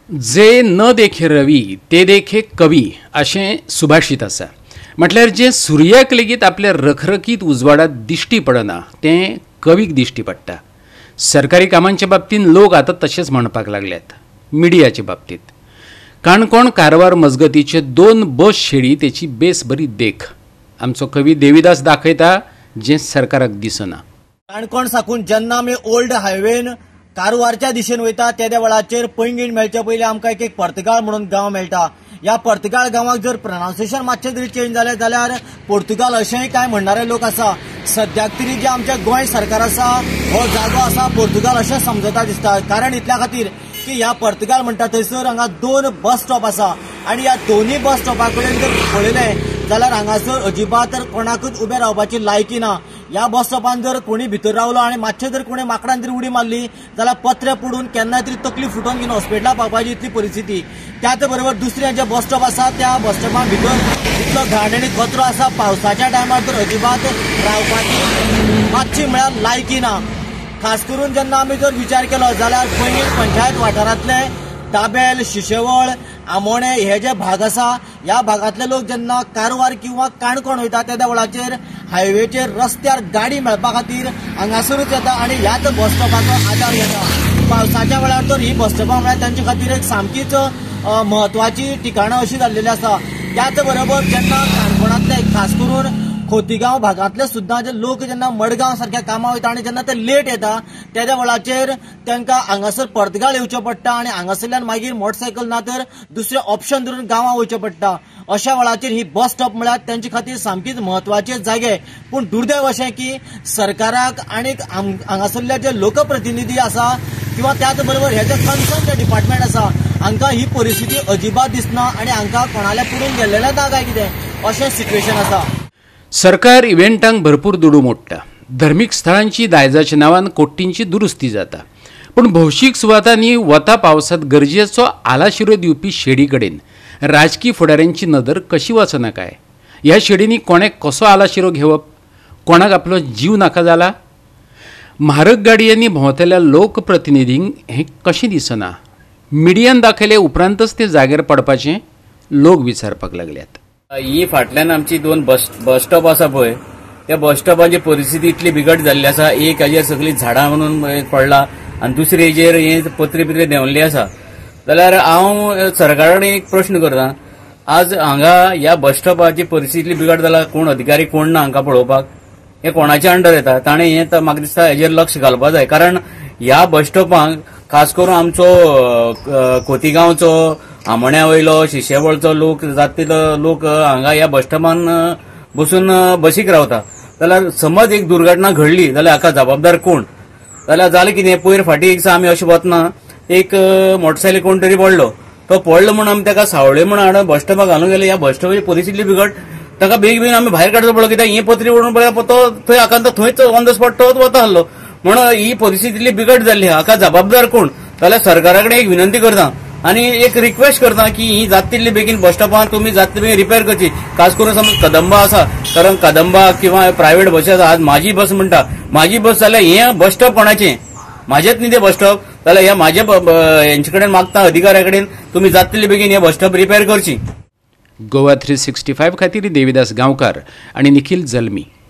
जे न देखे रवी ते देखे कवी अशें सुभाषीत आसा. म्हटल्यार जे सुर्याक लेगीत आपल्या रखरखीत उजवाडात दिश्टी पडना तें कवीक दिश्टी पडटा. सरकारी कामांच्या बाबतींत लोक आतां तशेंच म्हणपाक लागल्यात. मिडियाच्या बाबतींत काणकोण कारवार मजगतीचे 2 बस शेडी तेची बेस बरी देख आमचो कवी देविदास दाखयता जे सरकाराक दिसना. काणकोण साकून जेन्ना आमी ओल्ड हायवेन कारवारच्या दिशेन वयता त्या वेळाचेर पैंगीण मेळच्या पयलीं आमकां एक पर्तगाळ म्हणून गांव मेळटा. ह्या पर्तगाळ गांवाक जर प्रोनाउन्सिएशन मातशें तरी चेंज जालें जाल्यार पोर्तुगाल अशेंय कांय म्हणणारे लोक आसा. सद्याक तरी जे आमचें गोंय सरकार आसा हो जागो आसा पोर्तुगाल अशें समजता दिसता. कारण इतल्या खातीर की ह्या पर्तगाल म्हणटा थंयसर हांगा 2 बस स्टॉप आसा आनी ह्या दोनूय बस स्टॉपा कडेन जर पळयलें जाल्यार हांगासर अजिबात कोणाकूच उबें रावपाची लायकी ना. ह्या बस स्टॉपान जर कोणी भितर रावलो आनी मातशें जर कोणी माकडान तरी उडी मारली जाल्यार पत्रे पडून केन्नाय तरी तकली फुटोवन घेवन हॉस्पिटलाक पावपाची इतली परिस्थिती. त्याच बरोबर दुसरे जे बस स्टॉप आसा त्या बस स्टॉपान भितर इतलो घाण आनी कचरो आसा. पावसाच्या टायमार तर अजिबात रावपाची मातशी म्हळ्यार लायकी ना. खास करून जेन्ना आमी जर विचार केलो जाल्यार पैंगीण पंचायत वाठारांतले दाबेल शिशेवळ आमोणे हे जे भाग आसा ह्या भागांतले लोक जेन्ना कारवार किंवा काणकोण वयता त्या वेळाचेर हायवेचेर रस्त्यार गाडी मेळपा खातीर हांगासरूच येता आनी ह्याच बस स्टॉपाचो आदार घेता. पावसाच्या वेळार तर ही बस स्टॉपां म्हळ्यार तांचे खातीर एक सामकीच म्हत्वाची ठिकाणां अशी जाल्लेली आसा. त्याच बरोबर जेन्ना काणकोणांतले खास करून खोतीगांव भागांतले सुद्दां जे लोक जेन्ना मडगांव सारख्या कामां वयता आनी जेन्ना ते लेट येता त्या वेळाचेर तांकां हांगासर पर्तगाळ येवचें पडटा आनी हांगासरल्यान मागीर मोटरसायकल ना तर दुसरें ऑप्शन धरून गांवां वयचें पडटा. अशा वेळाचेर ही बस स्टॉप म्हळ्यार तांचे खातीर सामकीच म्हत्वाचे जागे. पूण दुर्दैव अशें की सरकाराक आनीक हांगासरले जे लोकप्रतिनिधी आसा किंवा त्याच बरोबर हे जे कन्सर्न जे डिपार्टमेंट आसा हांकां ही परिस्थिती अजिबात दिसना आनी हांकां कोणाले पुरून गेल्लेलें ना काय कितें अशें सिट्युएशन आसा. सरकार इव्हेंटांक भरपूर दुडू मोडटा. धर्मीक स्थळांची दायजाच्या नांवान कोट्टींची दुरुस्ती जाता. पूण भौशीक सुवातांनी वता पावसांत गरजेचो आलाशिरो दिवपी शेडी कडेन राजकीय फुडाऱ्यांची नदर कशी वचना काय? ह्या शेडींनी कोणें कसो आलाशिरो घेवप? कोणाक आपलो जीव नाका जाला? म्हारग गाडयांनी भोंवतल्या लोकप्रतिनिधींक हें कशें दिसना? मिडियान दाखयले उपरांतच ते जाग्यार पडपाचें लोक विचारपाक लागल्यात. ही फाटल्यान आमची 2 बस स्टॉप आसा पळय त्या बस स्टॉपाची परिस्थिती इतली बिकट जाल्ली आसा. एक हाजेर सगळी झाडां म्हणून पडला आनी दुसरे हेजेर हे पत्रे बित्रे देंवल्ले आसा. जाल्यार हांव सरकारा कडेन एक प्रश्न करतां. आज हांगा ह्या बस स्टॉपाची परिस्थिती बिकट जाला कोण अधिकारी कोण ना हांकां पळोवपाक. हे कोणाच्या अंडर येता ताणें हे म्हाका दिसता हेजेर लक्ष घालपाक जाय. कारण ह्या बस स्टॉपाक खास करून आमचो खोतीगांवचो आमोण्या वयलो शिशेवळचो लोक जातलो लोक हांगा ह्या बस स्टॉपान बसून बसीक रावता. जाल्यार समज एक दुर्घटना घडली जाल्यार हाका जबाबदार कोण? जाल्यार जालें कितें पयर फाटीं एक आमी अशें वतना एक मोटरसायकल कोण तरी पडलो. तो पडलो म्हणून आमी ताका सावळे म्हणून हाडून बस स्टॉपाक घालून गेले. ह्या बस स्टॉपाची परिस्थिती बिकट ताका बेगीन आमी भायर काडचो पडलो कित्याक ही पत्री पडून पळय तो थंय हाका थंयच ऑन द स्पॉट तो वता आसलो. म्हणून ही परिस्थिती इतली बिकट जाल्ली हाका जबाबदार कोण? जाल्यार सरकारा कडेन एक विनंती करता आनी एक रिक्वेस्ट करता की ही जाता तितली बेगीन बस स्टॉपां तुमी जाता तितली रिपेर करची. खास करून समज कदंबा आसा कारण कदंबा किंवा प्रायव्हेट बसी आसा. आज म्हाजी बस म्हणटा म्हाजी बस जाल्यार हें बस स्टॉप कोणाचें? म्हाजेच न्ही तें बस स्टॉप. जाल्यार ह्या म्हाज्या हेंचे कडेन मागता अधिकाऱ्या कडेन तुमी जाता तितली बेगीन हें बस स्टॉप रिपेर करची. गोवा 365 खातीर देविदास गांवकार आनी निखिल जल्मी.